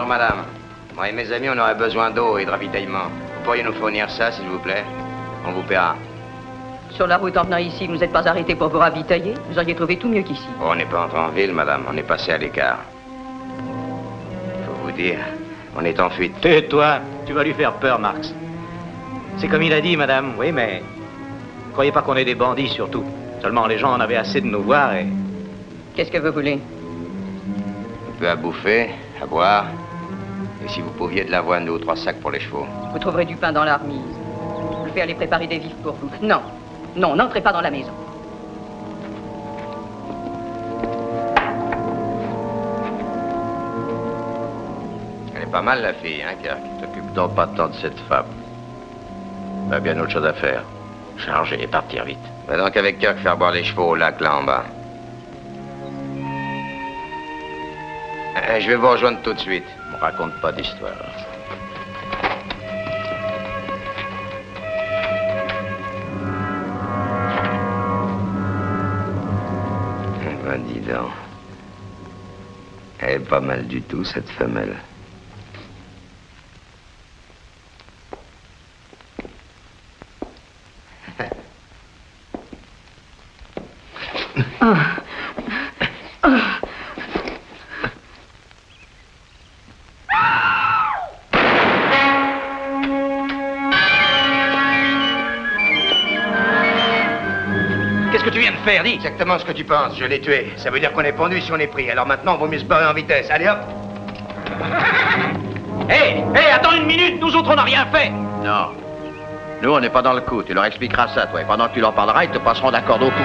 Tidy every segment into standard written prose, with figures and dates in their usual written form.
Bonjour, madame. Moi et mes amis, on aurait besoin d'eau et de ravitaillement. Vous pourriez nous fournir ça, s'il vous plaît? On vous paiera. Sur la route en venant ici, vous ne vous êtes pas arrêté pour vous ravitailler? Vous auriez trouvé tout mieux qu'ici. Oh, on n'est pas entré en ville, madame. On est passé à l'écart. Faut vous dire, on est en fuite. Tais-toi, tu vas lui faire peur, Marx. C'est comme il a dit, madame, oui, mais... Croyez pas qu'on est des bandits, surtout. Seulement, les gens en avaient assez de nous voir et... Qu'est-ce que vous voulez? Un peu à bouffer, à boire. Et si vous pouviez de l'avoine, 2 ou 3 sacs pour les chevaux. Vous trouverez du pain dans la remise. Je vais aller préparer des vifs pour vous. Non, non, n'entrez pas dans la maison. Elle est pas mal, la fille, hein, Kirk? T'occupe donc pas tant de cette femme. Bah, bien autre chose à faire. Charger et partir vite. Va donc avec Kirk faire boire les chevaux au lac, là en bas. Je vais vous rejoindre tout de suite. On raconte pas d'histoire. Ben, dis donc. Elle est pas mal du tout, cette femelle. Qu'est-ce que tu viens de faire, dis? Exactement ce que tu penses, je l'ai tué. Ça veut dire qu'on est pendu si on est pris. Alors maintenant, on vaut mieux se barrer en vitesse. Allez hop! Hé, attends une minute, nous autres on n'a rien fait. Non. Nous, on n'est pas dans le coup. Tu leur expliqueras ça, toi. Et pendant que tu leur parleras, ils te passeront d'accord au cou.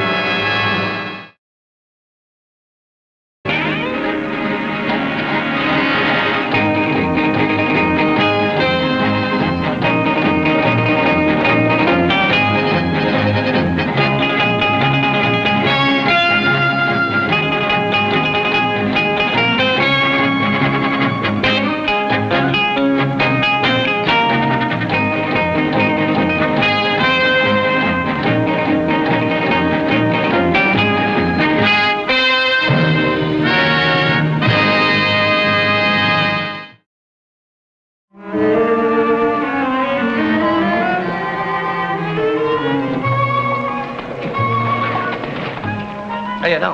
Hey, Adam,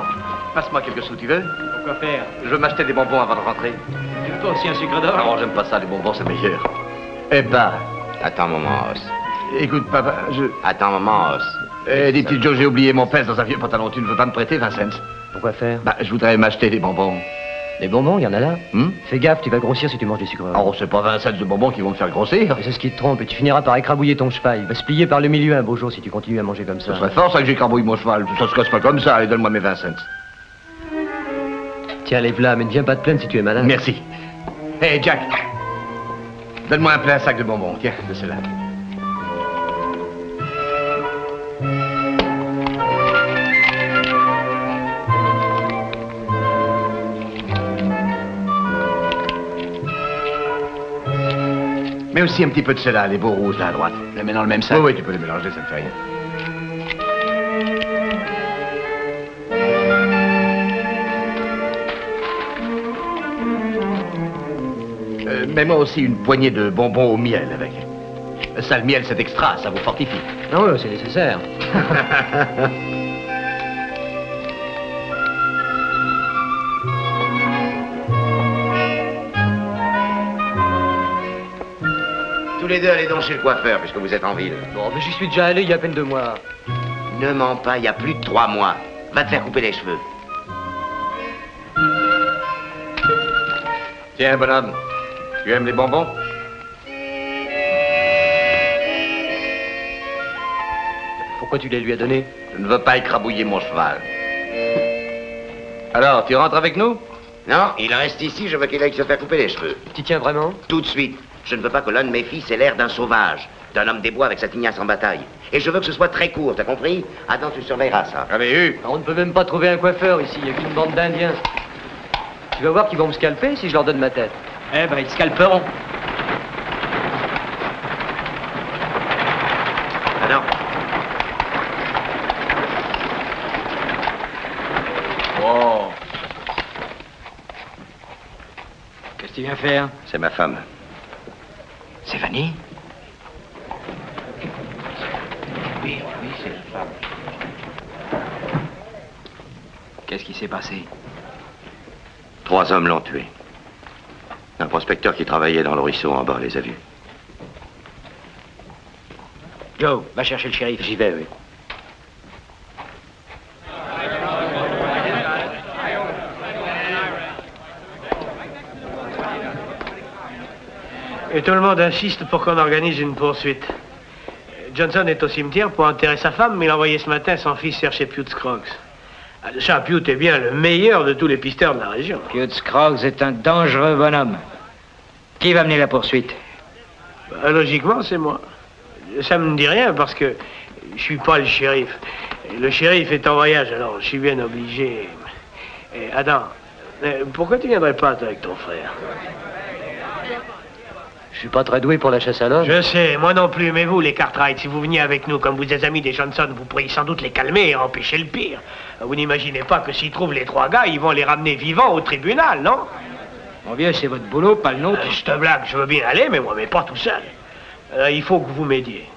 passe-moi quelques sous, tu veux? Pourquoi faire? Je veux m'acheter des bonbons avant de rentrer. Tu veux pas aussi un sucre d'or? Non, j'aime pas ça, les bonbons, c'est meilleur. Eh ben, Attends un moment, Os. écoute, papa, Attends un moment, Os. dis, petit Joe, j'ai oublié mon pèse dans un vieux pantalon. Tu ne veux pas me prêter, Vincent? Pourquoi faire? Bah, je voudrais m'acheter des bonbons. Des bonbons, il y en a là. Hum? Fais gaffe, tu vas grossir si tu manges des sucres. Oh, c'est pas 20 cents de bonbons qui vont me faire grossir. C'est ce qui te trompe et tu finiras par écrabouiller ton cheval. Il va se plier par le milieu un beau jour si tu continues à manger comme ça. Ce serait fort, ça, que j'écrabouille mon cheval. Ça se casse pas comme ça. Allez, donne-moi mes 20 cents. Tiens, lève-la, mais ne viens pas te plaindre si tu es malade. Merci. Hé, Jack. Donne-moi un plein sac de bonbons. Tiens, de cela. Mets aussi un petit peu de cela, les beaux rouges là à droite. Je les mets dans le même sac. Oui, oui, tu peux les mélanger, ça ne fait rien. Mets-moi aussi une poignée de bonbons au miel avec. Ça, le miel, c'est extra, ça vous fortifie. Non, ouais, c'est nécessaire. Tous les deux, allez donc chez le coiffeur, puisque vous êtes en ville. Bon, mais j'y suis déjà allé il y a à peine 2 mois. Ne mens pas, il y a plus de 3 mois. Va te faire couper les cheveux. Tiens, bonhomme, tu aimes les bonbons? Pourquoi tu les lui as donnés? Je ne veux pas écrabouiller mon cheval. Alors, tu rentres avec nous? Non, il reste ici, je veux qu'il aille se faire couper les cheveux. Tu tiens vraiment? Tout de suite. Je ne veux pas que l'un de mes fils ait l'air d'un sauvage, d'un homme des bois avec sa tignasse en bataille. Et je veux que ce soit très court, t'as compris? Attends, tu surveilleras ça. J'avais eu. Alors, on ne peut même pas trouver un coiffeur ici, il n'y a qu'une bande d'Indiens. Tu vas voir qu'ils vont me scalper si je leur donne ma tête. Eh ben, ils te scalperont. Ah non. Oh. Qu'est-ce tu viens faire? C'est ma femme. C'est Vanny? Oui, c'est la femme. Qu'est-ce qui s'est passé? 3 hommes l'ont tué. Un prospecteur qui travaillait dans le ruisseau en bas les a vus. Joe, va chercher le shérif. J'y vais, oui. Et tout le monde insiste pour qu'on organise une poursuite. Johnson est au cimetière pour enterrer sa femme, mais il a envoyé ce matin son fils chercher Pute Scroggs. Ça, Pute est bien le meilleur de tous les pisteurs de la région. Pute Scroggs est un dangereux bonhomme. Qui va mener la poursuite? Logiquement, c'est moi. Ça me dit rien parce que je suis pas le shérif. Le shérif est en voyage, alors je suis bien obligé. Adam, pourquoi tu viendrais pas toi, avec ton frère? Je suis pas très doué pour la chasse à l'homme. Je sais, moi non plus, mais vous, les Cartwright, si vous veniez avec nous comme vous êtes amis des Johnson, vous pourriez sans doute les calmer et empêcher le pire. Vous n'imaginez pas que s'ils trouvent les 3 gars, ils vont les ramener vivants au tribunal, non? Mon vieux, c'est votre boulot, pas le nôtre. Je te blague, je veux bien aller, mais moi, mais pas tout seul. Il faut que vous m'aidiez.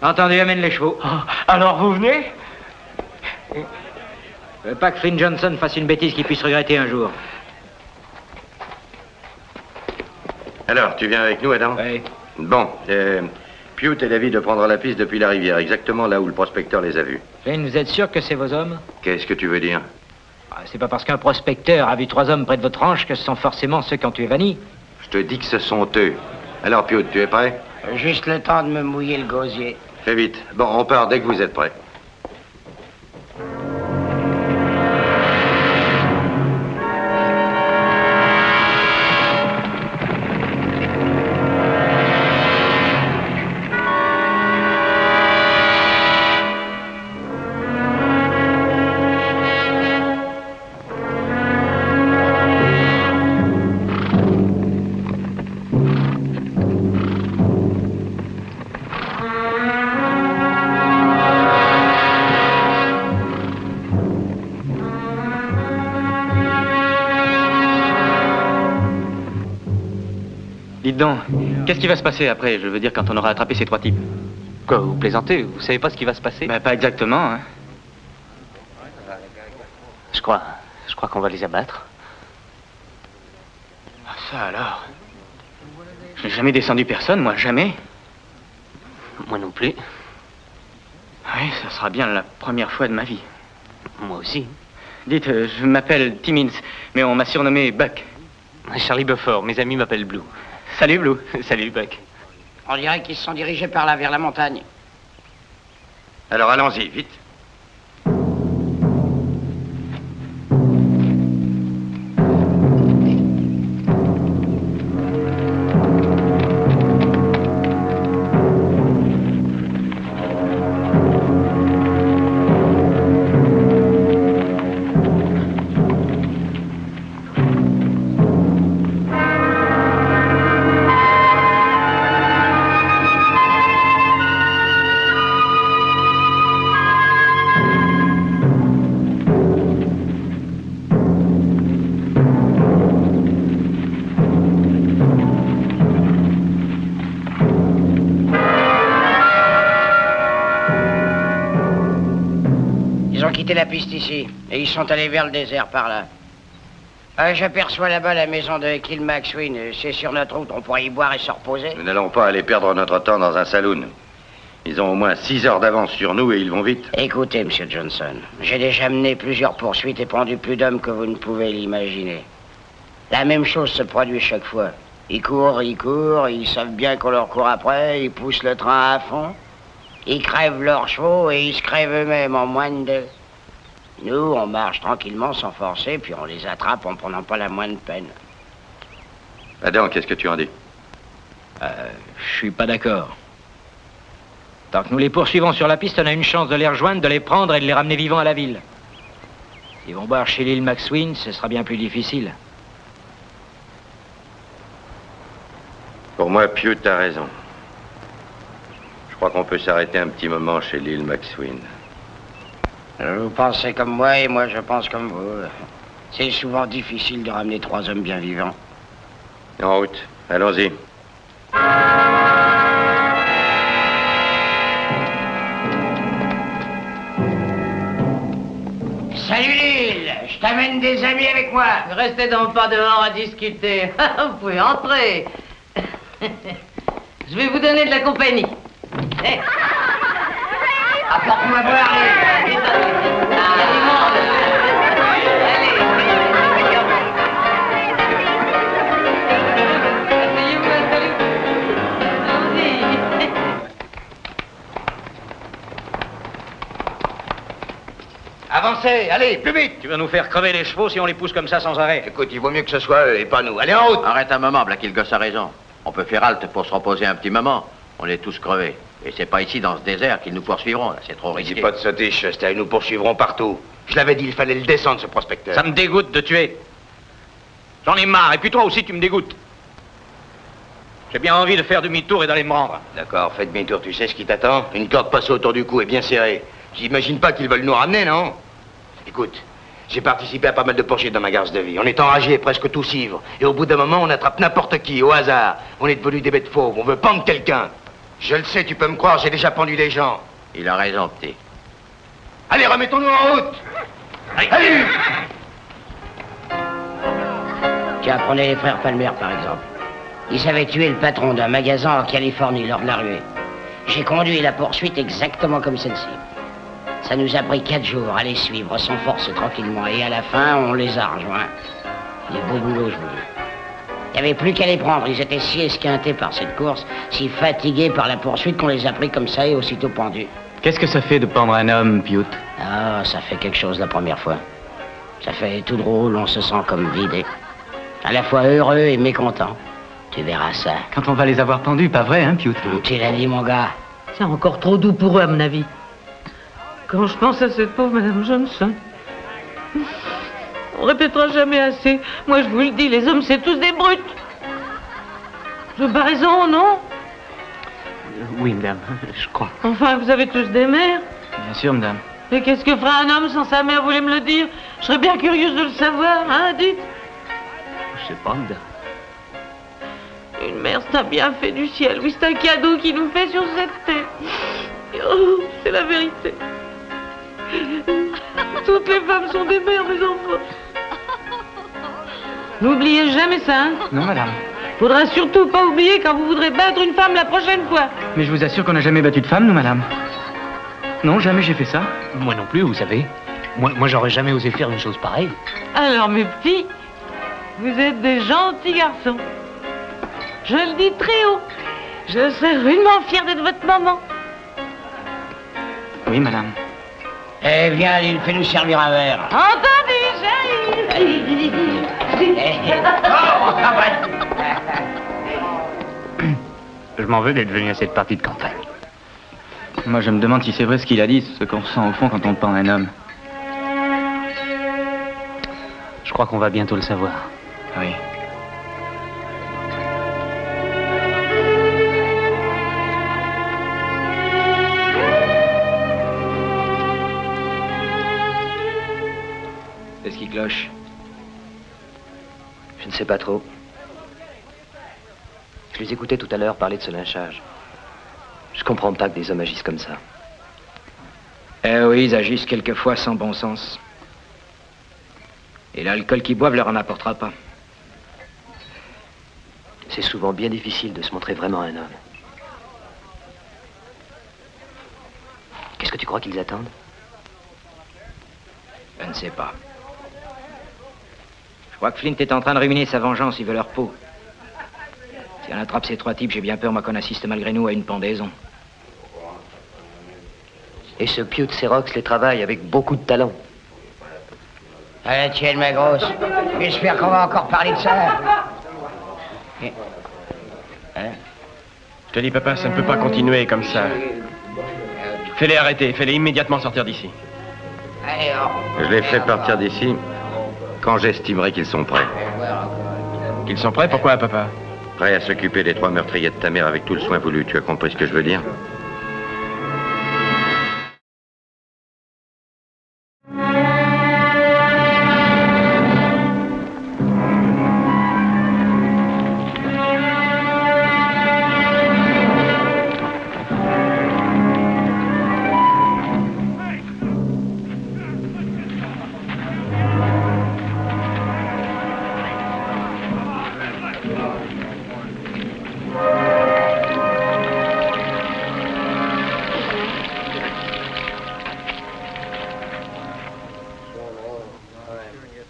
Entendu, amène les chevaux. Alors vous venez? Je veux pas que Flynn Johnson fasse une bêtise qu'il puisse regretter un jour. Alors, tu viens avec nous, Adam? Oui. Bon, Pute est d'avis de prendre la piste depuis la rivière, exactement là où le prospecteur les a vus. Flynn, vous êtes sûr que c'est vos hommes? Qu'est-ce que tu veux dire? C'est pas parce qu'un prospecteur a vu 3 hommes près de votre ranch que ce sont forcément ceux qui ont tué Vanny. Je te dis que ce sont eux. Alors, Pute, tu es prêt? Juste le temps de me mouiller le gosier. Fais vite. Bon, on part dès que vous êtes prêts. Dites donc, qu'est-ce qui va se passer après? Je veux dire, quand on aura attrapé ces 3 types. Quoi, vous plaisantez? Vous savez pas ce qui va se passer? Ben, pas exactement, hein. Je crois qu'on va les abattre. Ah, ça alors? Je n'ai jamais descendu personne, moi, jamais. Moi non plus. Oui, ça sera bien la première fois de ma vie. Moi aussi. Dites, je m'appelle Timmins, mais on m'a surnommé Buck. Charlie Beaufort, mes amis m'appellent Blue. Salut Blue, salut Buck. On dirait qu'ils se sont dirigés par là, vers la montagne. Alors, allons-y, vite. La piste ici, et ils sont allés vers le désert par là. J'aperçois là-bas la maison de Kill McSween. C'est sur notre route, on pourrait y boire et se reposer. Nous n'allons pas aller perdre notre temps dans un saloon. Ils ont au moins 6 heures d'avance sur nous et ils vont vite. Écoutez, Monsieur Johnson, j'ai déjà mené plusieurs poursuites et pendu plus d'hommes que vous ne pouvez l'imaginer. La même chose se produit chaque fois. Ils courent, ils savent bien qu'on leur court après, ils poussent le train à fond. Ils crèvent leurs chevaux et ils se crèvent eux-mêmes en moins de 2. Nous, on marche tranquillement sans forcer, puis on les attrape en prenant pas la moindre peine. Adam, qu'est-ce que tu en dis? Je suis pas d'accord. Tant que nous les poursuivons sur la piste, on a une chance de les rejoindre, de les prendre et de les ramener vivants à la ville. S'ils vont boire chez l'île McSween, ce sera bien plus difficile. Pour moi, Pute a raison. Je crois qu'on peut s'arrêter un petit moment chez l'île McSween. Vous pensez comme moi et moi je pense comme vous. C'est souvent difficile de ramener 3 hommes bien vivants. En route, allons-y. Salut Lille, je t'amène des amis avec moi. Restez donc pas dehors à discuter. Vous pouvez entrer. Je vais vous donner de la compagnie. Hey. Apporte-moi boire, Lille. Il y a du monde. Allez. Asseyez-vous, installez-vous. Allons-y. Avancez, allez, plus vite. Tu vas nous faire crever les chevaux si on les pousse comme ça sans arrêt. Écoute, il vaut mieux que ce soit eux et pas nous. Allez, en route. Arrête un moment, Blacky le gosse a raison. On peut faire halte pour se reposer un petit moment. On est tous crevés. Et c'est pas ici, dans ce désert, qu'ils nous poursuivront. Là, c'est trop risqué. Dis pas de sottiche, Chester, ils nous poursuivront partout. Je l'avais dit, il fallait le descendre, ce prospecteur. Ça me dégoûte de tuer. J'en ai marre, et puis toi aussi tu me dégoûtes. J'ai bien envie de faire demi-tour et d'aller me rendre. D'accord, fais demi-tour, tu sais ce qui t'attend? Une corde passée autour du cou et bien serrée. J'imagine pas qu'ils veulent nous ramener, non? Écoute, j'ai participé à pas mal de poursuites dans ma garce de vie. On est enragés, presque tous ivres. Et au bout d'un moment, on attrape n'importe qui, au hasard. On est devenus des bêtes fauves, on veut pendre quelqu'un. Je le sais, tu peux me croire, j'ai déjà pendu des gens. Il a raison, petit. Allez, remettons-nous en route. Allez. Tiens, prenez les frères Palmer, par exemple. Ils avaient tué le patron d'un magasin en Californie lors de la ruée. J'ai conduit la poursuite exactement comme celle-ci. Ça nous a pris 4 jours à les suivre sans force tranquillement. Et à la fin, on les a rejoints. Du beau boulot, je vous dis. Il n'y avait plus qu'à les prendre. Ils étaient si esquintés par cette course, si fatigués par la poursuite qu'on les a pris comme ça et aussitôt pendus. Qu'est-ce que ça fait de pendre un homme, Piot? Ah, ça fait quelque chose la première fois. Ça fait tout drôle, on se sent comme vidé. À la fois heureux et mécontent. Tu verras ça. Quand on va les avoir pendus, pas vrai, hein, Piot? Tu l'as dit, mon gars. C'est encore trop doux pour eux, à mon avis. Quand je pense à cette pauvre Madame Johnson, on répétera jamais assez. Moi, je vous le dis, les hommes, c'est tous des brutes. Je n'ai pas raison, non? Oui, madame, je crois. Enfin, vous avez tous des mères. Bien sûr, madame. Mais qu'est-ce que fera un homme sans sa mère, vous voulez me le dire? Je serais bien curieuse de le savoir, hein, dites. Je sais pas, madame. Une mère, c'est un bienfait du ciel. Oui, c'est un cadeau qu'il nous fait sur cette terre. Oh, c'est la vérité. Toutes les femmes sont des mères, mes enfants. N'oubliez jamais ça, hein? Non, madame. Faudra surtout pas oublier quand vous voudrez battre une femme la prochaine fois. Mais je vous assure qu'on n'a jamais battu de femme, nous, madame. Non, jamais j'ai fait ça. Moi non plus, vous savez. Moi j'aurais jamais osé faire une chose pareille. Alors, mes petits, vous êtes des gentils garçons. Je le dis très haut. Je serai rudement fière d'être votre maman. Oui, madame. Eh, viens, il fais nous servir un verre. Entendu, j'arrive. Je m'en veux d'être venu à cette partie de campagne. Moi, je me demande si c'est vrai ce qu'il a dit, ce qu'on ressent au fond quand on pend un homme. Je crois qu'on va bientôt le savoir. Oui. Qu'est-ce qui cloche? Je ne sais pas trop. Je les écoutais tout à l'heure parler de ce lynchage. Je comprends pas que des hommes agissent comme ça. Eh oui, ils agissent quelquefois sans bon sens. Et l'alcool qu'ils boivent leur en apportera pas. C'est souvent bien difficile de se montrer vraiment un homme. Qu'est-ce que tu crois qu'ils attendent? Je ne sais pas. Je crois que Flint est en train de ruminer sa vengeance, il veut leur peau. Si on attrape ces 3 types, j'ai bien peur, moi, qu'on assiste malgré nous à une pendaison. Et ce Piot de Xerox les travaille avec beaucoup de talent. Allez, tienne, ma grosse. J'espère qu'on va encore parler de ça. Hein? Je te dis, papa, ça ne peut pas continuer comme ça. Fais-les arrêter, fais-les immédiatement sortir d'ici. Allez, Je les fais partir d'ici quand j'estimerai qu'ils sont prêts. Qu'ils sont prêts? Pourquoi, papa? Prêts à s'occuper des 3 meurtriers de ta mère avec tout le soin voulu. Tu as compris ce que je veux dire?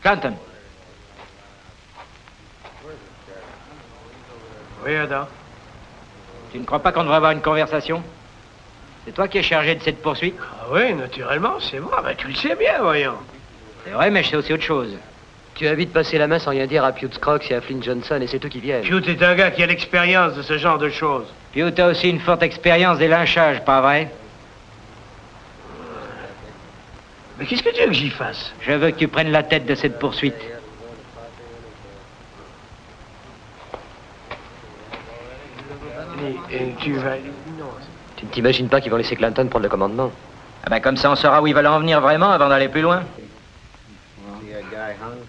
Clanton. Oui, Adam. Tu ne crois pas qu'on devrait avoir une conversation? C'est toi qui es chargé de cette poursuite? Ah oui, naturellement, c'est moi. Ben, tu le sais bien, voyons. C'est vrai, mais je sais aussi autre chose. Tu as vite passé la main sans rien dire à Pute Scroggs et à Flynn Johnson, et c'est eux qui viennent. Pute est un gars qui a l'expérience de ce genre de choses. Pute a aussi une forte expérience des lynchages, pas vrai? Mais qu'est-ce que tu veux que j'y fasse? Je veux que tu prennes la tête de cette poursuite. Et tu vas... Tu ne t'imagines pas qu'ils vont laisser Clanton prendre le commandement? Ah ben comme ça, on saura où ils veulent en venir vraiment avant d'aller plus loin.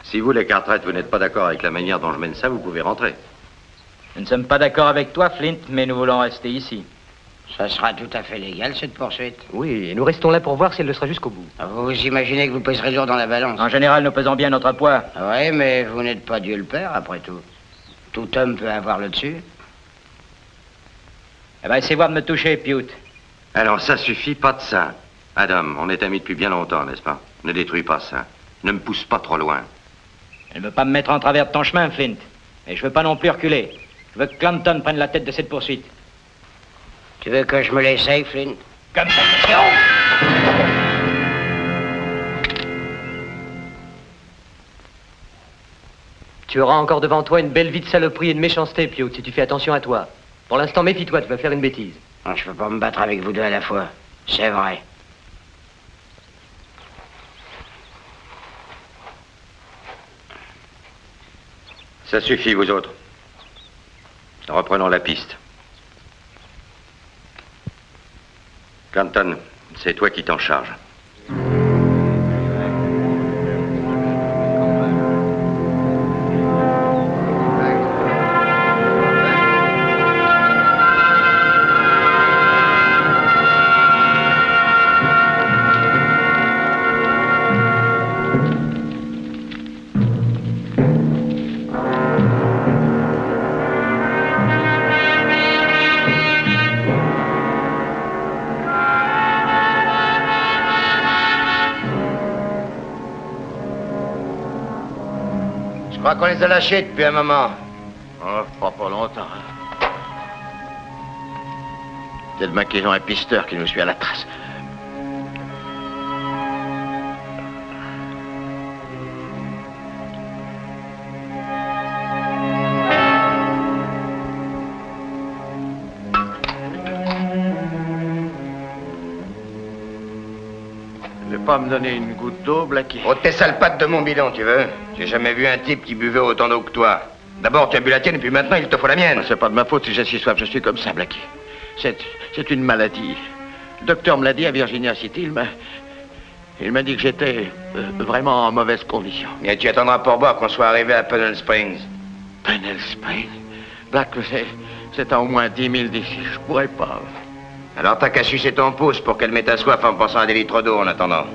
Si vous, les Cartwright, vous n'êtes pas d'accord avec la manière dont je mène ça, vous pouvez rentrer. Nous ne sommes pas d'accord avec toi, Flint, mais nous voulons rester ici. Ça sera tout à fait légal, cette poursuite. Oui, et nous restons là pour voir si elle le sera jusqu'au bout. Vous imaginez que vous pèserez lourd dans la balance? En général, nous pesons bien notre poids. Oui, mais vous n'êtes pas Dieu le Père, après tout. Tout homme peut avoir le dessus. Eh ben, essaie voir de me toucher, Pute. Alors, ça suffit, pas de ça. Adam, on est amis depuis bien longtemps, n'est-ce pas? Ne détruis pas ça. Ne me pousse pas trop loin. Je ne veux pas me mettre en travers de ton chemin, Flint. Et je veux pas non plus reculer. Je veux que Clanton prenne la tête de cette poursuite. Tu veux que je me l'essaye, Flint? Comme ça, Tu auras encore devant toi une belle vie de saloperie et de méchanceté, Pute, si tu fais attention à toi. Pour l'instant, méfie-toi, tu vas faire une bêtise. Non, je peux pas me battre avec vous deux à la fois. C'est vrai. Ça suffit, vous autres. Reprenons la piste. Clanton, c'est toi qui t'en charges. Je crois qu'on les a lâchés depuis un moment. Oh, pas longtemps. Tellement qu'ils ont un pisteur qui nous suit à la trace. Tu veux pas me donner une goutte d'eau, Blackie? Oh, tes sales pattes de mon bidon, tu veux? J'ai jamais vu un type qui buvait autant d'eau que toi. D'abord, tu as bu la tienne, et puis maintenant, il te faut la mienne. C'est pas de ma faute si j'ai si soif, je suis comme ça, Blackie. C'est une maladie. Le docteur me l'a dit à Virginia City, il m'a dit que j'étais vraiment en mauvaise condition. Et tu attendras pour boire qu'on soit arrivé à Pennell Springs. Pennell Springs? Black, c'est à au moins 10 000 d'ici, je pourrais pas. Alors t'as qu'à sucer ton pouce pour qu'elle mette ta soif en pensant à des litres d'eau en attendant.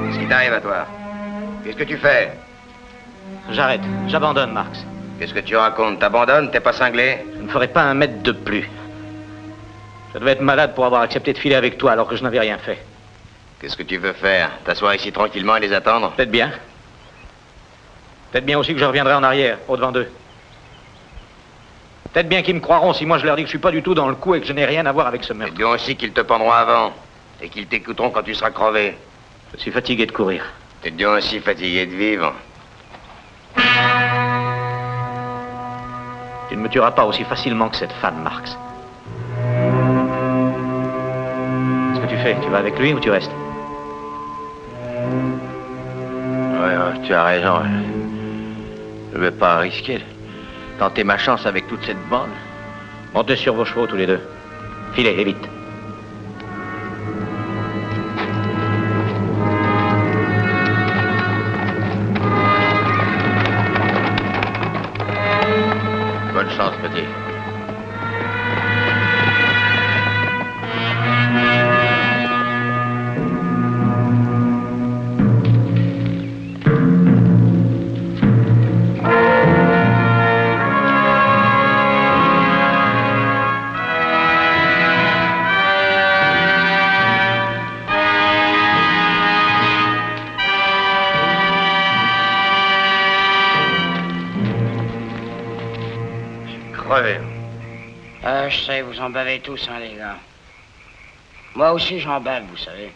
Qu'est-ce qui t'arrive à toi? Qu'est-ce que tu fais? J'arrête. J'abandonne, Marx. Qu'est-ce que tu racontes? T'abandonnes? T'es pas cinglé? Je ne ferai pas un mètre de plus. Je devais être malade pour avoir accepté de filer avec toi alors que je n'avais rien fait. Qu'est-ce que tu veux faire? T'asseoir ici tranquillement et les attendre? Peut-être bien. Peut-être bien aussi que je reviendrai en arrière, au-devant d'eux. Peut-être bien qu'ils me croiront si moi je leur dis que je suis pas du tout dans le coup et que je n'ai rien à voir avec ce meurtre. C'est bien aussi qu'ils te pendront avant. Et qu'ils t'écouteront quand tu seras crevé. Je suis fatigué de courir. T'es bien aussi fatigué de vivre. Tu ne me tueras pas aussi facilement que cette femme, Marx. Qu'est-ce que tu fais? Tu vas avec lui ou tu restes? Ouais, tu as raison. Je ne vais pas risquer. Tenter ma chance avec toute cette bande. Montez sur vos chevaux tous les deux. Filez, et vite. Bonne chance, petit. sais, vous en bavez tous, hein, les gars. Moi aussi, j'en bave, vous savez.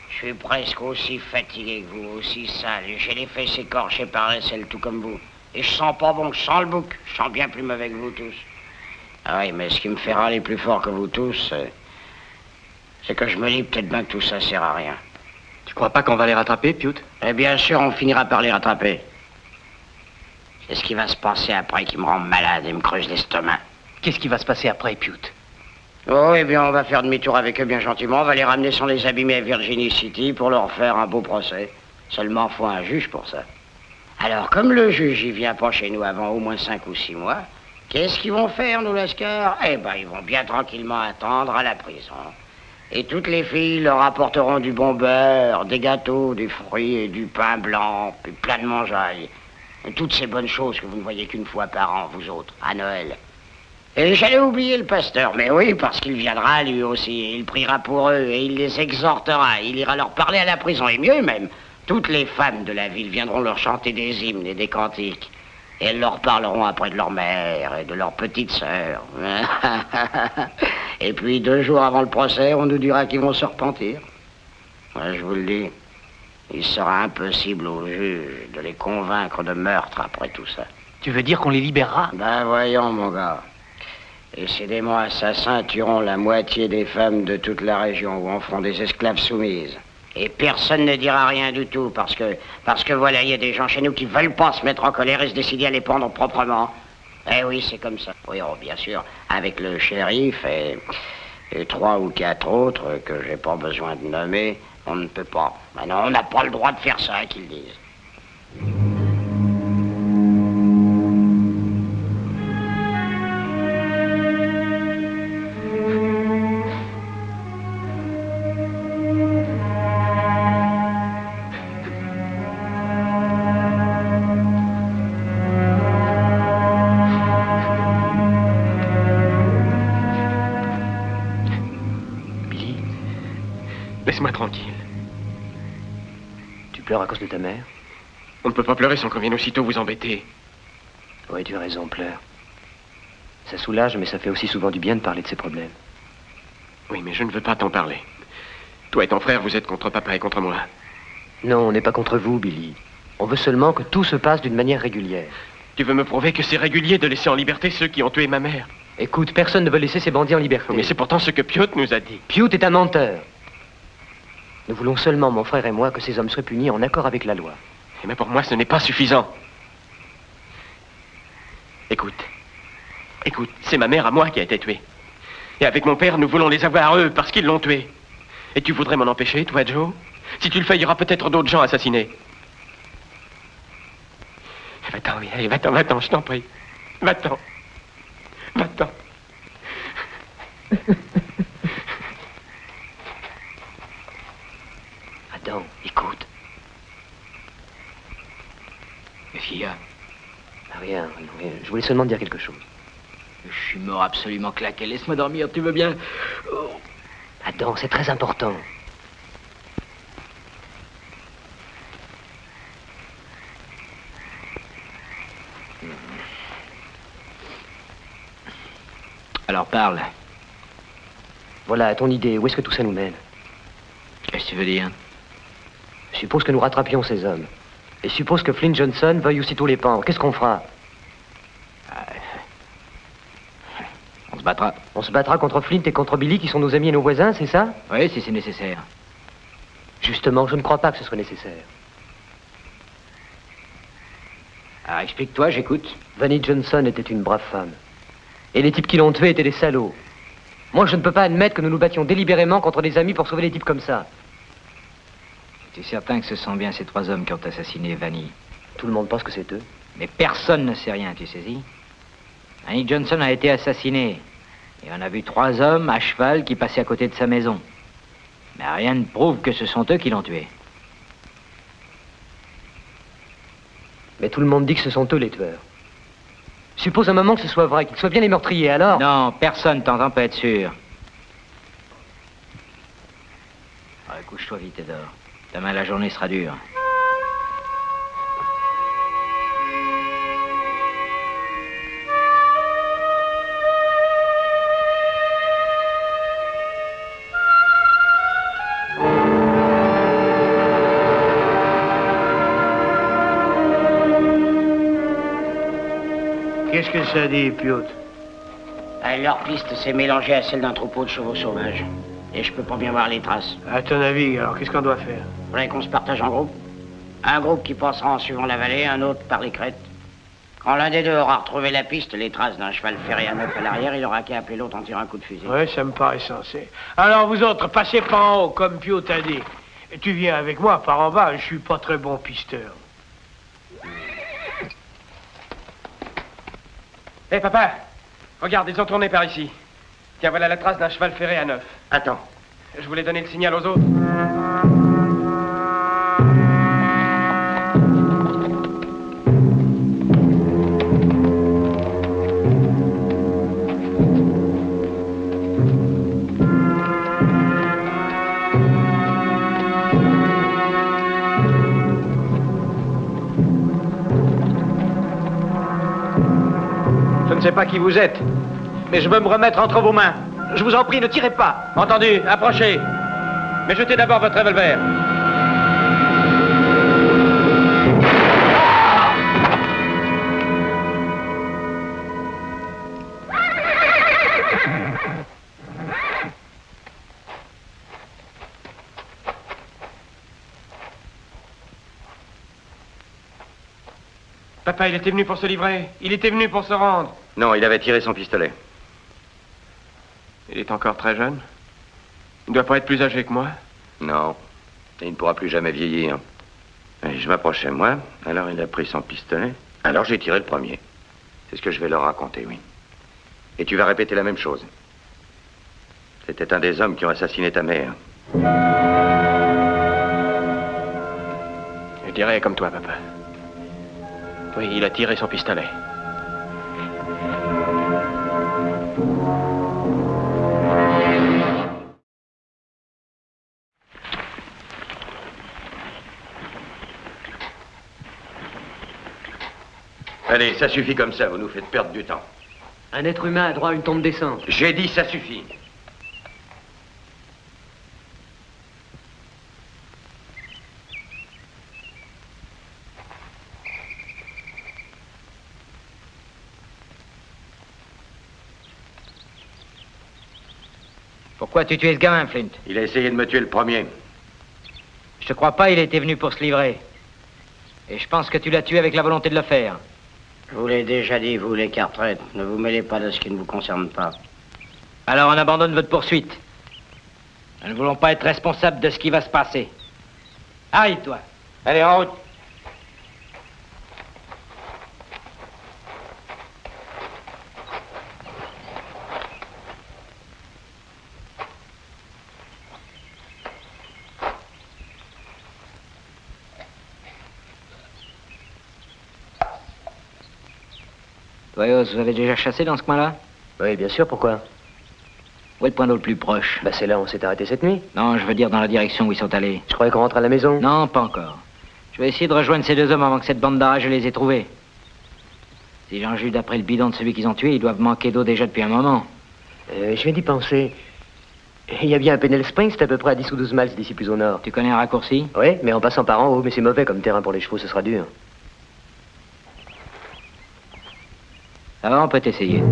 Je suis presque aussi fatigué que vous, aussi sale. J'ai les fesses écorchées par la selle, tout comme vous. Et je sens pas bon, je sens le bouc. Je sens bien plus mauvais que vous tous. Ah oui, mais ce qui me fait râler plus fort que vous tous, c'est que je me dis peut-être bien que tout ça sert à rien. Tu crois pas qu'on va les rattraper, Piout? Eh bien sûr, on finira par les rattraper. C'est ce qui va se passer après qui me rend malade et me creuse l'estomac. Qu'est-ce qui va se passer après, Piout? Oh, eh bien, on va faire demi-tour avec eux bien gentiment. On va les ramener sans les abîmer à Virginie City pour leur faire un beau procès. Seulement, faut un juge pour ça. Alors, comme le juge, il vient pas chez nous avant au moins 5 ou 6 mois, qu'est-ce qu'ils vont faire, nos lascars? Eh ben, ils vont bien tranquillement attendre à la prison. Et toutes les filles leur apporteront du bon beurre, des gâteaux, des fruits et du pain blanc, puis plein de mangeailles. Et toutes ces bonnes choses que vous ne voyez qu'une fois par an, vous autres, à Noël. Et j'allais oublier le pasteur, mais oui, parce qu'il viendra lui aussi, il priera pour eux et il les exhortera, il ira leur parler à la prison, et mieux même, toutes les femmes de la ville viendront leur chanter des hymnes et des cantiques, et elles leur parleront après de leur mère et de leur petite sœur. Et puis 2 jours avant le procès, on nous dira qu'ils vont se repentir. Ouais, je vous le dis, il sera impossible au juge de les convaincre de meurtre après tout ça. Tu veux dire qu'on les libérera? Ben voyons, mon gars. Et ces démons assassins tueront la moitié des femmes de toute la région ou en feront des esclaves soumises. Et personne ne dira rien du tout parce que voilà, il y a des gens chez nous qui veulent pas se mettre en colère et se décider à les pendre proprement. Eh oui, c'est comme ça. Oui, oh, bien sûr, avec le shérif et 3 ou 4 autres que j'ai pas besoin de nommer, on ne peut pas. Maintenant, on n'a pas le droit de faire ça, qu'ils disent. Laisse-moi tranquille. Tu pleures à cause de ta mère? On ne peut pas pleurer sans qu'on vienne aussitôt vous embêter. Oui, tu as raison, pleure. Ça soulage, mais ça fait aussi souvent du bien de parler de ses problèmes. Oui, mais je ne veux pas t'en parler. Toi et ton frère, vous êtes contre papa et contre moi. Non, on n'est pas contre vous, Billy. On veut seulement que tout se passe d'une manière régulière. Tu veux me prouver que c'est régulier de laisser en liberté ceux qui ont tué ma mère? Écoute, personne ne veut laisser ces bandits en liberté. Mais c'est pourtant ce que Piout nous a dit. Piout est un menteur. Nous voulons seulement, mon frère et moi, que ces hommes soient punis en accord avec la loi. Mais pour moi, ce n'est pas suffisant. Écoute, c'est ma mère à moi qui a été tuée. Et avec mon père, nous voulons les avoir eux parce qu'ils l'ont tuée. Et tu voudrais m'en empêcher, toi, Joe? Si tu le fais, il y aura peut-être d'autres gens assassinés. Va-t'en, allez, va-t'en, je t'en prie. Va-t'en. Va-t'en. Adam, écoute. Qu'est-ce qu'il y a? Rien. Je voulais seulement te dire quelque chose. Je suis mort absolument claqué. Laisse-moi dormir, tu veux bien? Oh. Adam, c'est très important. Alors parle. Voilà, ton idée, où est-ce que tout ça nous mène? Qu'est-ce que tu veux dire? Suppose que nous rattrapions ces hommes. Et suppose que Flint Johnson veuille aussitôt les pendre. Qu'est-ce qu'on fera? On se battra. On se battra contre Flint et contre Billy, qui sont nos amis et nos voisins, c'est ça? Oui, si c'est nécessaire. Justement, je ne crois pas que ce soit nécessaire. Ah, explique-toi, j'écoute. Vannie Johnson était une brave femme. Et les types qui l'ont tuée étaient des salauds. Moi, je ne peux pas admettre que nous nous battions délibérément contre des amis pour sauver des types comme ça. Tu es certain que ce sont bien ces 3 hommes qui ont assassiné Vannie? Tout le monde pense que c'est eux. Mais personne ne sait rien, tu saisis? Vannie Johnson a été assassinée. Et on a vu 3 hommes à cheval qui passaient à côté de sa maison. Mais rien ne prouve que ce sont eux qui l'ont tuée. Mais tout le monde dit que ce sont eux les tueurs. Suppose un moment que ce soit vrai, qu'ils soient bien les meurtriers, alors... Non, personne t'entend pas être sûr. Allez, couche-toi vite et dors. Demain, la journée sera dure. qu'est-ce que ça dit, Piotr? Leur piste s'est mélangée à celle d'un troupeau de chevaux sauvages. Et je peux pas bien voir les traces. À ton avis, alors, qu'est-ce qu'on doit faire? Vous voulez qu'on se partage en groupe? Un groupe qui passera en suivant la vallée, un autre par les crêtes. Quand l'un des deux aura retrouvé la piste, les traces d'un cheval ferré à neuf à l'arrière, il aura qu'à appeler l'autre en tirant un coup de fusil. Ouais, ça me paraît sensé. Alors, vous autres, passez par en haut, comme Piotr t'a dit. Et tu viens avec moi par en bas, je suis pas très bon pisteur. Hé, papa, regarde, ils ont tourné par ici. Tiens, voilà la trace d'un cheval ferré à neuf. Attends. Je voulais donner le signal aux autres. Je ne sais pas qui vous êtes, mais je veux me remettre entre vos mains. Je vous en prie, ne tirez pas. Entendu, approchez. Mais jetez d'abord votre revolver. Papa, il était venu pour se livrer. Il était venu pour se rendre. Non, il avait tiré son pistolet. Il est encore très jeune. Il ne doit pas être plus âgé que moi. Non. Et il ne pourra plus jamais vieillir. Et je m'approchais, moi. Alors il a pris son pistolet. Alors j'ai tiré le premier. C'est ce que je vais leur raconter, oui. Et tu vas répéter la même chose. C'était un des hommes qui ont assassiné ta mère. Je dirais comme toi, papa. Oui, il a tiré son pistolet. Allez, ça suffit comme ça, vous nous faites perdre du temps. Un être humain a droit à une tombe décente. J'ai dit ça suffit. Pourquoi tu tuais ce gamin, Flint? Il a essayé de me tuer le premier. Je te crois pas, il était venu pour se livrer. Et je pense que tu l'as tué avec la volonté de le faire. Je vous l'ai déjà dit, vous les Carteret, ne vous mêlez pas de ce qui ne vous concerne pas. Alors on abandonne votre poursuite. Nous ne voulons pas être responsables de ce qui va se passer. Arrive-toi. Allez, en route. Toyos, vous avez déjà chassé dans ce coin-là? Oui, bien sûr, pourquoi? Où est le point d'eau le plus proche? Bah, c'est là où on s'est arrêté cette nuit. Non, je veux dire dans la direction où ils sont allés. Je croyais qu'on rentre à la maison. Non, pas encore. Je vais essayer de rejoindre ces deux hommes avant que cette bande d'arrache les ait trouvés. Si j'en juge d'après le bidon de celui qu'ils ont tué, ils doivent manquer d'eau déjà depuis un moment. Je viens d'y penser. Il y a bien un Pennell Springs, c'est à peu près à 10 ou 12 miles d'ici plus au nord. Tu connais un raccourci? Oui, mais en passant par en haut, mais c'est mauvais comme terrain pour les chevaux, ce sera dur. Ça va, on peut essayer. Vaut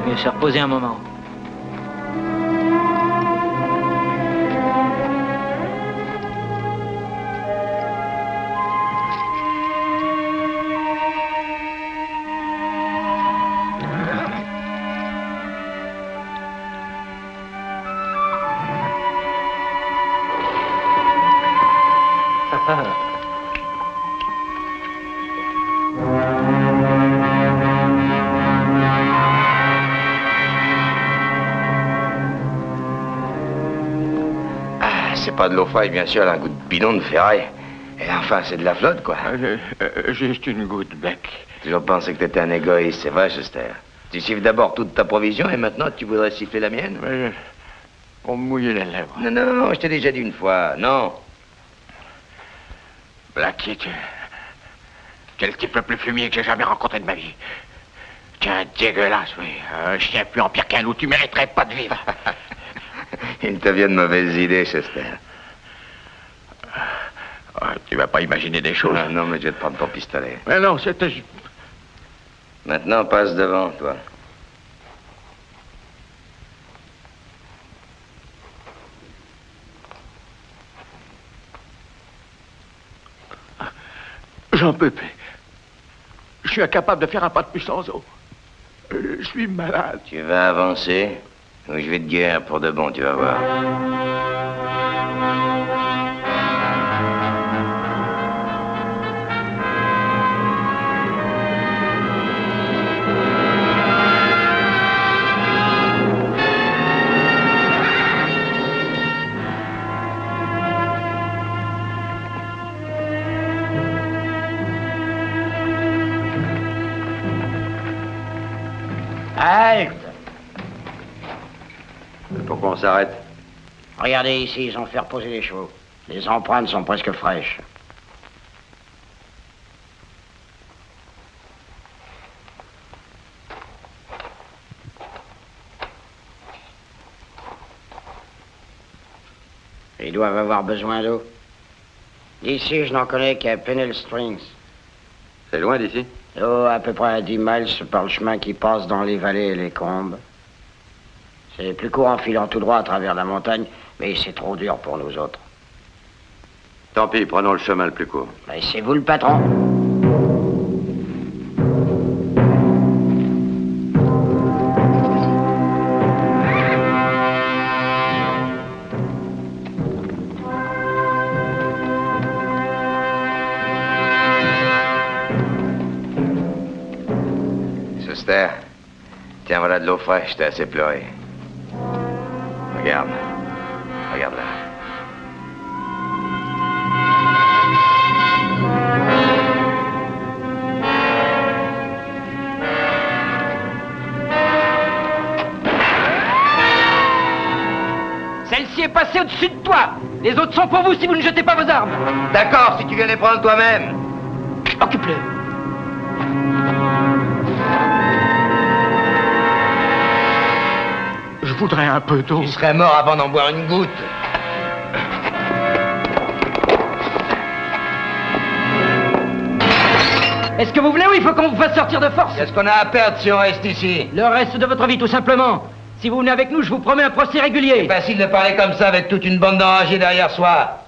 mieux se reposer un moment. C'est pas de l'eau fraîche, bien sûr, elle a un goût de bidon de ferraille. Et enfin, c'est de la flotte, quoi. Juste une goutte, bec. Toujours pensé que t'étais un égoïste, c'est vrai, Chester. Tu siffles d'abord toute ta provision et maintenant tu voudrais siffler la mienne? Ouais, pour me mouiller les lèvres. Non, non, je t'ai déjà dit une fois, non. Blackie, tu es le type le plus fumier que j'ai jamais rencontré de ma vie. Tiens, dégueulasse, oui. Un chien plus empire qu'un loup, tu mériterais pas de vivre. Il te vient de mauvaises idées, Chester. Tu vas pas imaginer des choses. Non, mais je vais te prendre ton pistolet. Mais non, c'était... Maintenant, passe devant, toi. J'en peux plus. Je suis incapable de faire un pas de plus sans eau. Je suis malade. Tu vas avancer, ou je vais te guérir pour de bon, tu vas voir. Halte! Pourquoi on s'arrête? Regardez ici, ils ont fait reposer les chevaux. Les empreintes sont presque fraîches. Ils doivent avoir besoin d'eau. D'ici, je n'en connais qu'à Pennell Springs. C'est loin d'ici? Oh, à peu près à 10 miles par le chemin qui passe dans les vallées et les combes. C'est plus court en filant tout droit à travers la montagne, mais c'est trop dur pour nous autres. Tant pis, prenons le chemin le plus court. Mais c'est vous le patron. Chester, tiens, voilà de l'eau fraîche, t'as assez pleuré. Regarde. Regarde là. Celle-ci est passée au-dessus de toi. Les autres sont pour vous si vous ne jetez pas vos armes. D'accord, si tu viens les prendre toi-même. Occupe-le. Je voudrais un peu d'eau. Tu serais mort avant d'en boire une goutte. Est-ce que vous voulez ou il faut qu'on vous fasse sortir de force? Qu'est-ce qu'on a à perdre si on reste ici? Le reste de votre vie, tout simplement. Si vous venez avec nous, je vous promets un procès régulier. C'est facile de parler comme ça avec toute une bande d'enragés derrière soi.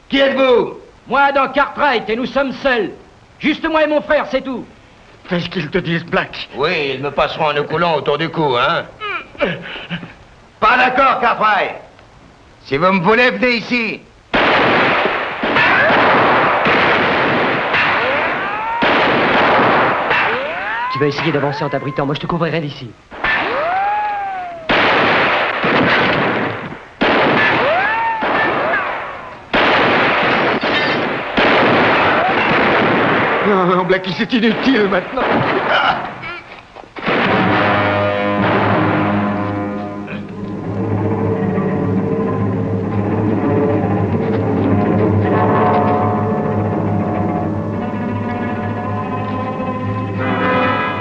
Qui êtes-vous? Moi, Adam Cartwright, et nous sommes seuls. Juste moi et mon frère, c'est tout. Fais-ce qu'ils te disent, Black. Oui, ils me passeront un nœud coulant autour du cou, hein? Pas d'accord, Cartwright. Si vous me voulez, venez ici. Tu vas essayer d'avancer en t'abritant. Moi, je te couvrirai d'ici. Non, Blackie, c'est inutile maintenant.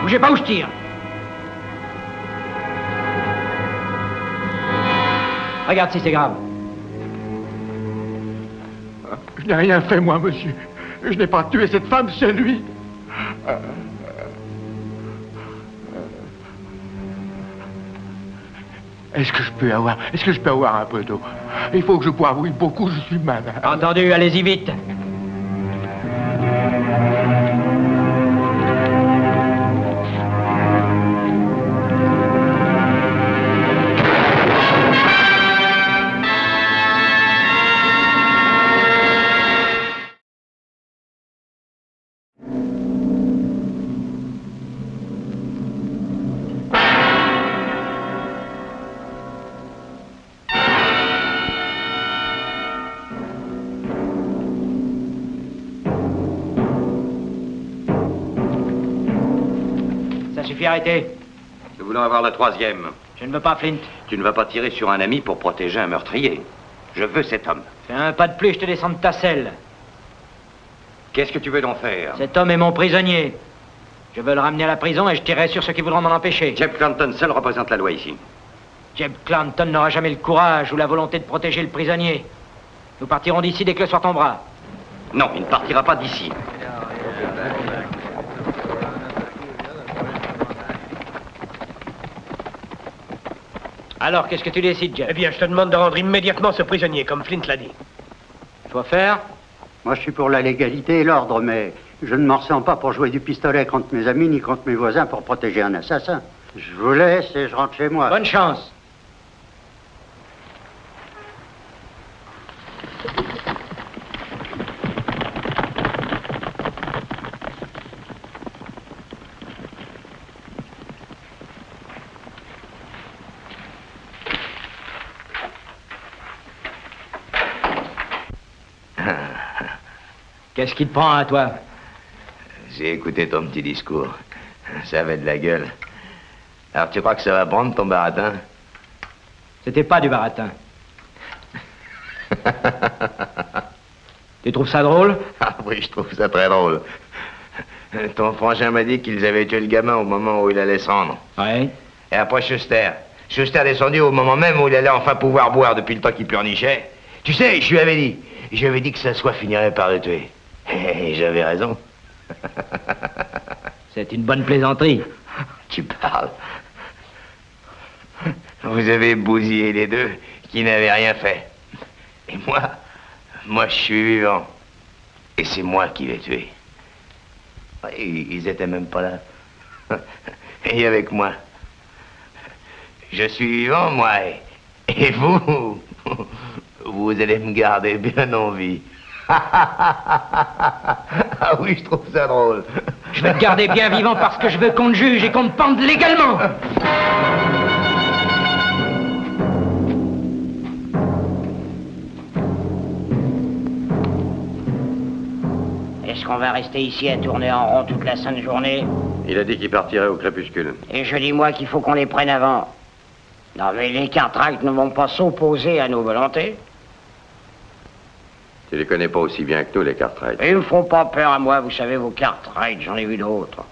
Bougez pas où je tire. Regarde si c'est grave. Je n'ai rien fait, moi, monsieur. Je n'ai pas tué cette femme, c'est lui. Est-ce que je peux avoir un peu d'eau? Il faut que je boive, oui, beaucoup, je suis malade. Entendu, allez-y vite. Arrêtez. Nous voulons avoir la troisième. Je ne veux pas, Flint. Tu ne vas pas tirer sur un ami pour protéger un meurtrier. Je veux cet homme. Fais un pas de plus, je te descends de ta selle. Qu'est-ce que tu veux donc faire? Cet homme est mon prisonnier. Je veux le ramener à la prison et je tirerai sur ceux qui voudront m'en empêcher. Jeb Clanton seul représente la loi ici. Jeb Clanton n'aura jamais le courage ou la volonté de protéger le prisonnier. Nous partirons d'ici dès que le soir tombera. Non, il ne partira pas d'ici. Alors, qu'est-ce que tu décides, Jeb? Eh bien, je te demande de rendre immédiatement ce prisonnier, comme Flint l'a dit. Faut faire? Moi, je suis pour la légalité et l'ordre, mais je ne m'en ressens pas pour jouer du pistolet contre mes amis ni contre mes voisins pour protéger un assassin. Je vous laisse et je rentre chez moi. Bonne chance. Qu'est-ce qui te prend à toi? J'ai écouté ton petit discours. Ça avait de la gueule. Alors tu crois que ça va prendre ton baratin? C'était pas du baratin. Tu trouves ça drôle? Ah oui, je trouve ça très drôle. Ton frangin m'a dit qu'ils avaient tué le gamin au moment où il allait se rendre. Ouais. Et après Schuster. Schuster est descendu au moment même où il allait enfin pouvoir boire depuis le temps qu'il pleurnichait. Tu sais, je lui avais dit que ça soit finirait par le tuer. Et j'avais raison. C'est une bonne plaisanterie. Tu parles. Vous avez bousillé les deux qui n'avaient rien fait. Et moi je suis vivant. Et c'est moi qui l'ai tué. Ils étaient même pas là. Et avec moi. Je suis vivant, moi. Et vous, vous allez me garder bien en vie. Ah oui, je trouve ça drôle. Je vais te garder bien vivant parce que je veux qu'on te juge et qu'on te pende légalement. Est-ce qu'on va rester ici à tourner en rond toute la sainte journée? Il a dit qu'il partirait au crépuscule. Et je dis moi qu'il faut qu'on les prenne avant. Non mais les Cartwright ne vont pas s'opposer à nos volontés. Tu les connais pas aussi bien que nous, les Cartwright. Ils me font pas peur à moi, vous savez, vos Cartwright, j'en ai vu d'autres.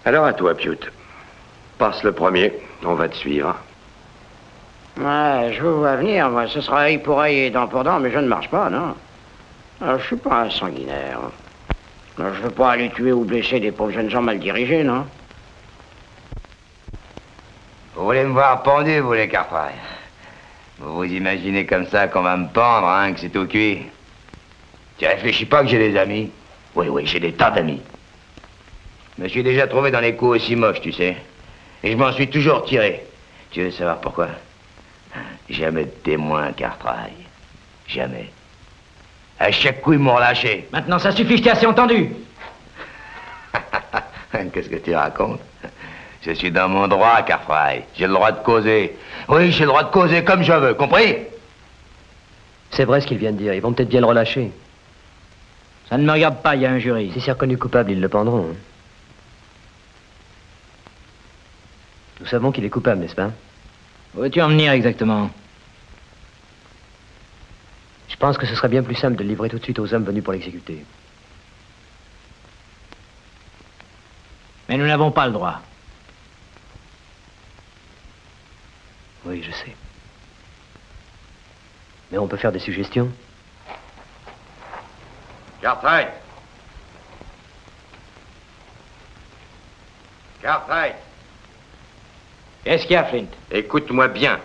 Alors à toi, Pute. Passe le premier, on va te suivre. Ouais, je vous vois venir, moi. Ce sera œil pour œil et dent pour dent, mais je ne marche pas, non. Alors, je suis pas un sanguinaire. Alors, je veux pas aller tuer ou blesser des pauvres jeunes gens mal dirigés, non. Vous voulez me voir pendu, vous, les Cartwright? Vous vous imaginez comme ça qu'on va me pendre, hein, que c'est tout cuit? Tu réfléchis pas que j'ai des amis? Oui, j'ai des tas d'amis. Je me suis déjà trouvé dans les coups aussi moches, tu sais. Et je m'en suis toujours tiré. Tu veux savoir pourquoi? Jamais de témoin, Cartwright. Jamais. À chaque coup, ils m'ont relâché. Maintenant, ça suffit, je t'ai assez entendu. Qu'est-ce que tu racontes? Je suis dans mon droit, Cartwright. J'ai le droit de causer. Oui, j'ai le droit de causer comme je veux, compris? C'est vrai ce qu'il vient de dire. Ils vont peut-être bien le relâcher. Ça ne me regarde pas, il y a un jury. Si c'est reconnu coupable, ils le pendront. Hein. Nous savons qu'il est coupable, n'est-ce pas? Où veux-tu en venir exactement? Je pense que ce serait bien plus simple de le livrer tout de suite aux hommes venus pour l'exécuter. Mais nous n'avons pas le droit. Oui, je sais. Mais on peut faire des suggestions. Cartwright. Cartwright. Qu'est-ce qu'il y a, Flint? Écoute-moi bien.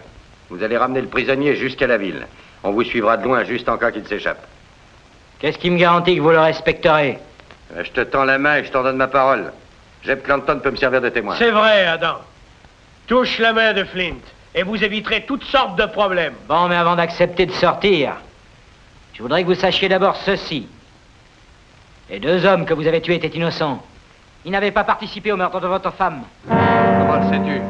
Vous allez ramener le prisonnier jusqu'à la ville. On vous suivra de loin juste en cas qu'il s'échappe. Qu'est-ce qui me garantit que vous le respecterez? Je te tends la main et je t'en donne ma parole. Jeb Clanton peut me servir de témoin. C'est vrai, Adam. Touche la main de Flint et vous éviterez toutes sortes de problèmes. Bon, mais avant d'accepter de sortir, je voudrais que vous sachiez d'abord ceci. Les deux hommes que vous avez tués étaient innocents. Ils n'avaient pas participé au meurtre de votre femme. Comment le sais-tu?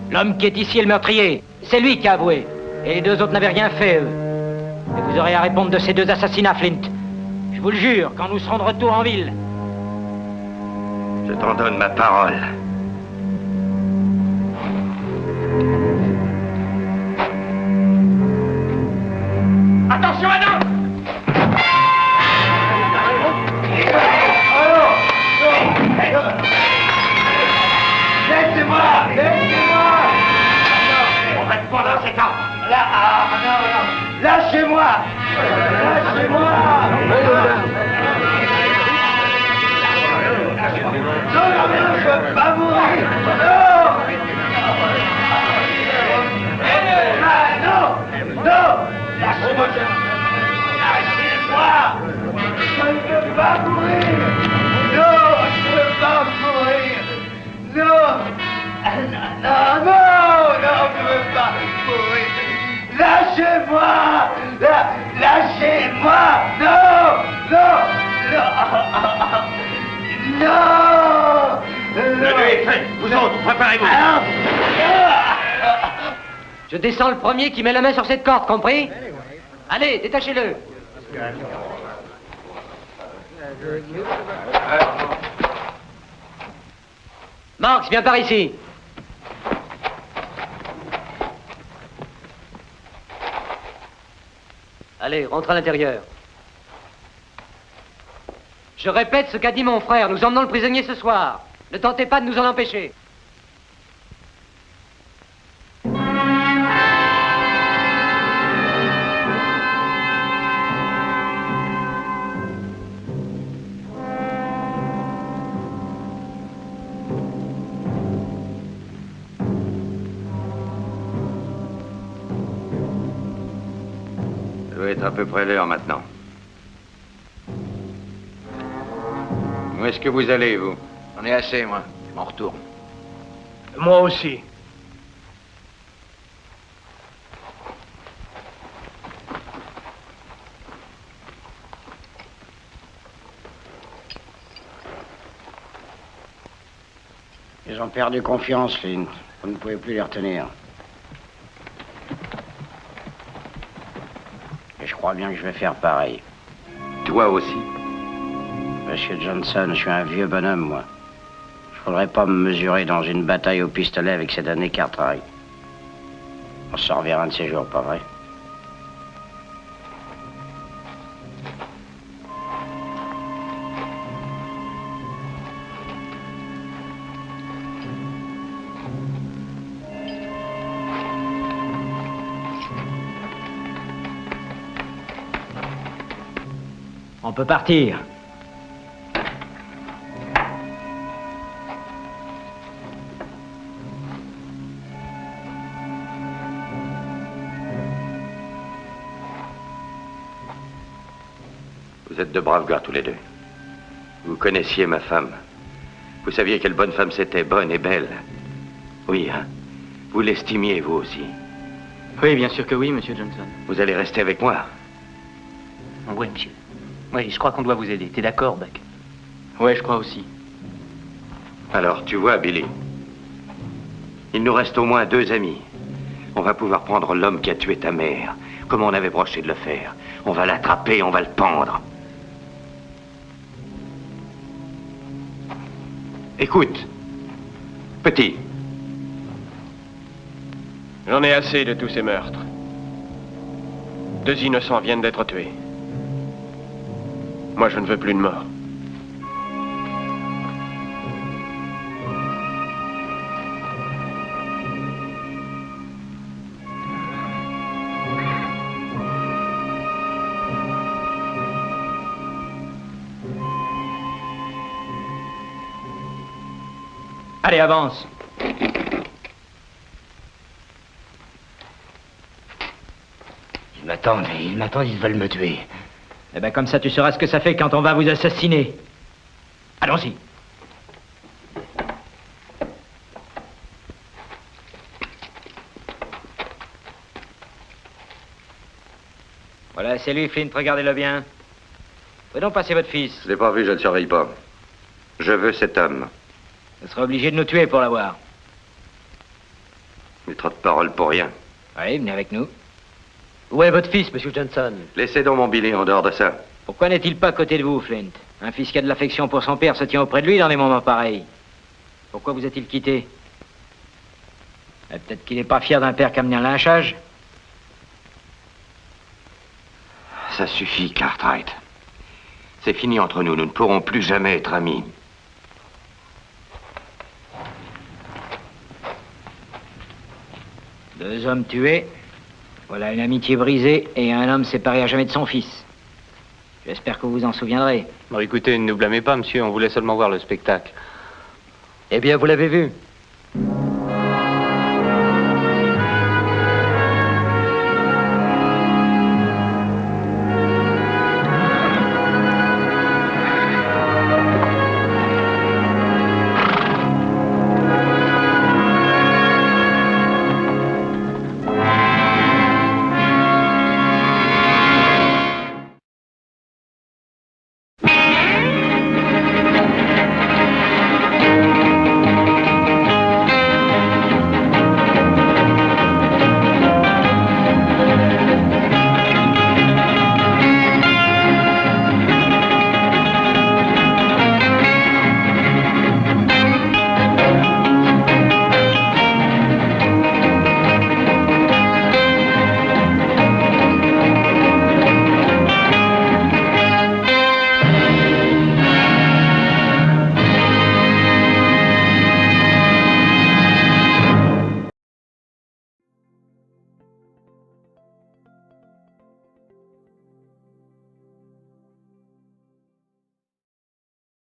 L'homme qui est ici est le meurtrier. C'est lui qui a avoué. Et les deux autres n'avaient rien fait, eux. Et vous aurez à répondre de ces deux assassinats, Flint. Je vous le jure, quand nous serons de retour en ville. Je t'en donne ma parole. Attention, Adam! Lâchez-moi! Lâchez-moi! Non, je veux pas mourir! Non! Non! Lâchez-moi! Lâchez-moi! Je ne veux pas mourir! Non! Je ne veux pas mourir! Non! Non, je ne veux pas mourir! Lâchez-moi! Lâchez-moi! Non! Non! Non! Le lieu est fait. Vous autres, préparez-vous. Je descends le premier qui met la main sur cette corde, compris? Allez, détachez-le. Marx, viens par ici. Allez, rentre à l'intérieur. Je répète ce qu'a dit mon frère. Nous emmenons le prisonnier ce soir. Ne tentez pas de nous en empêcher. Ça doit être à peu près l'heure maintenant. Où est-ce que vous allez, vous? J'en ai assez, moi. Je m'en retourne. Moi aussi. Ils ont perdu confiance, Flint. Vous ne pouvez plus les retenir. Et je crois bien que je vais faire pareil. Toi aussi. Monsieur Johnson, je suis un vieux bonhomme, moi. Je voudrais pas me mesurer dans une bataille au pistolet avec cet année Cartwright. On se reverra un de ces jours, pas vrai? On peut partir. Vous êtes de braves gars tous les deux. Vous connaissiez ma femme. Vous saviez quelle bonne femme c'était, bonne et belle. Oui, hein? Vous l'estimiez, vous aussi. Oui, bien sûr que oui, monsieur Johnson. Vous allez rester avec moi. Oui, monsieur. Oui, je crois qu'on doit vous aider. T'es d'accord, Buck? Oui, je crois aussi. Alors, tu vois, Billy, il nous reste au moins 2 amis. On va pouvoir prendre l'homme qui a tué ta mère, comme on avait broché de le faire. On va l'attraper, on va le pendre. Écoute, petit. J'en ai assez de tous ces meurtres. 2 innocents viennent d'être tués. Moi, je ne veux plus de mort. Allez, avance. Ils m'attendent, ils veulent me tuer. Eh ben, comme ça, tu sauras ce que ça fait quand on va vous assassiner. Allons-y. Voilà, c'est lui, Flint, regardez-le bien. Où est donc passé votre fils? Je l'ai pas vu, je ne le surveille pas. Je veux cet homme. Vous serez obligé de nous tuer pour l'avoir. Mais trop de paroles pour rien. Allez, venez avec nous. Où est votre fils, monsieur Johnson? Laissez donc mon Billy en dehors de ça. Pourquoi n'est-il pas à côté de vous, Flint? Un fils qui a de l'affection pour son père se tient auprès de lui dans des moments pareils. Pourquoi vous a-t-il quitté? Peut-être qu'il n'est pas fier d'un père qui a mené un lynchage. Ça suffit, Cartwright. C'est fini entre nous, nous ne pourrons plus jamais être amis. Deux hommes tués, Voilà une amitié brisée et un homme séparé à jamais de son fils. J'espère que vous vous en souviendrez. Bon, écoutez, ne nous blâmez pas, monsieur, on voulait seulement voir le spectacle. Eh bien, vous l'avez vu.